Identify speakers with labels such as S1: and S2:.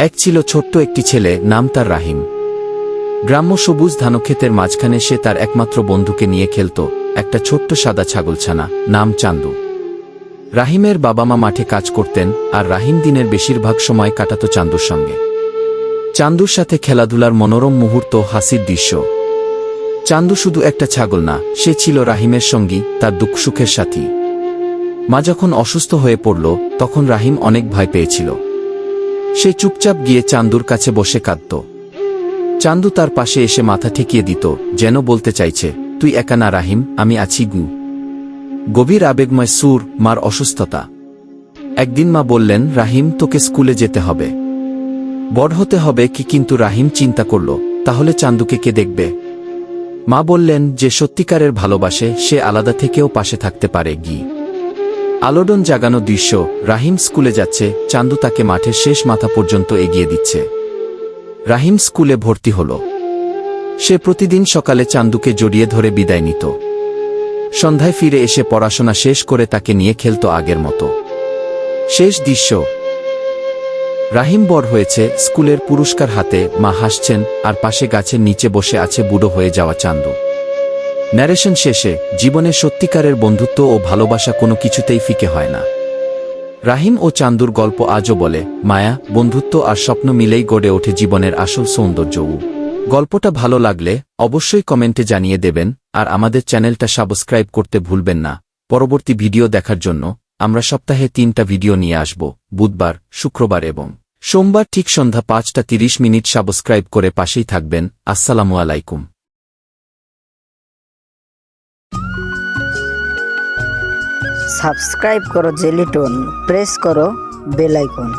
S1: এক ছিল ছোট্ট একটি ছেলে, নাম তার রাহিম। গ্রাম্য সবুজ ধানক্ষেতের মাঝখানে সে তার একমাত্র বন্ধুকে নিয়ে খেলত, একটা ছোট্ট সাদা ছাগলছানা, নাম চান্দু। রাহিমের বাবা মা মাঠে কাজ করতেন, আর রাহিম দিনের বেশিরভাগ সময় কাটাত চান্দুর সঙ্গে। চান্দুর সাথে খেলাধুলার মনোরম মুহূর্ত, হাসির দৃশ্য। চান্দু শুধু একটা ছাগল না, সে ছিল রাহিমের সঙ্গী, তার দুঃখ সুখের সাথী। মা যখন অসুস্থ হয়ে পড়ল, তখন রাহিম অনেক ভয় পেয়েছিল। সে চুপচাপ গিয়ে চান্দুর কাছে বসে কাঁদত। চান্দু তার পাশে এসে মাথা ঠেকিয়ে দিত, যেন বলতে চাইছে, তুই একা না রাহিম, আমি আছি গু। গভীর আবেগময় সুর, মার অসুস্থতা। একদিন মা বললেন, রাহিম, তোকে স্কুলে যেতে হবে, বড় হতে হবে কি। কিন্তু রাহিম চিন্তা করল, তাহলে চান্দুকে কে দেখবে? মা বললেন, যে সত্যিকারের ভালোবাসে সে আলাদা থেকেও পাশে থাকতে পারে গি। আলোড়ন জাগানো দৃশ্য, রাহিম স্কুলে যাচ্ছে, চান্দু তাকে মাঠের শেষ মাথা পর্যন্ত এগিয়ে দিচ্ছে। রাহিম স্কুলে ভর্তি হল। সে প্রতিদিন সকালে চান্দুকে জড়িয়ে ধরে বিদায় নিত। সন্ধ্যায় ফিরে এসে পড়াশোনা শেষ করে তাকে নিয়ে খেলত আগের মতো। শেষ দৃশ্য, রাহিম বড় হয়েছে, স্কুলের পুরস্কার হাতে, মা হাসছেন, আর পাশে গাছের নিচে বসে আছে বুড়ো হয়ে যাওয়া চান্দু। ন্যারেশন শেষে, জীবনের সত্যিকারের বন্ধুত্ব ও ভালোবাসা কোনো কিছুতেই ফিকে হয় না। রাহিম ও চান্দুর গল্প আজও বলে, মায়া, বন্ধুত্ব আর স্বপ্ন মিলেই গড়ে ওঠে জীবনের আসল সৌন্দর্য। গল্পটা ভালো লাগলে অবশ্যই কমেন্টে জানিয়ে দেবেন, আর আমাদের চ্যানেলটা সাবস্ক্রাইব করতে ভুলবেন না। পরবর্তী ভিডিও দেখার জন্য আমরা সপ্তাহে 3টা ভিডিও নিয়ে আসব, বুধবার, শুক্রবার এবং সোমবার ঠিক সন্ধ্যা 5টা 30 সাবস্ক্রাইব করে পাশেই থাকবেন। আসসালামু আলাইকুম।
S2: সাবস্ক্রাইব করো জেলি টোন, প্রেস করো বেল আইকন।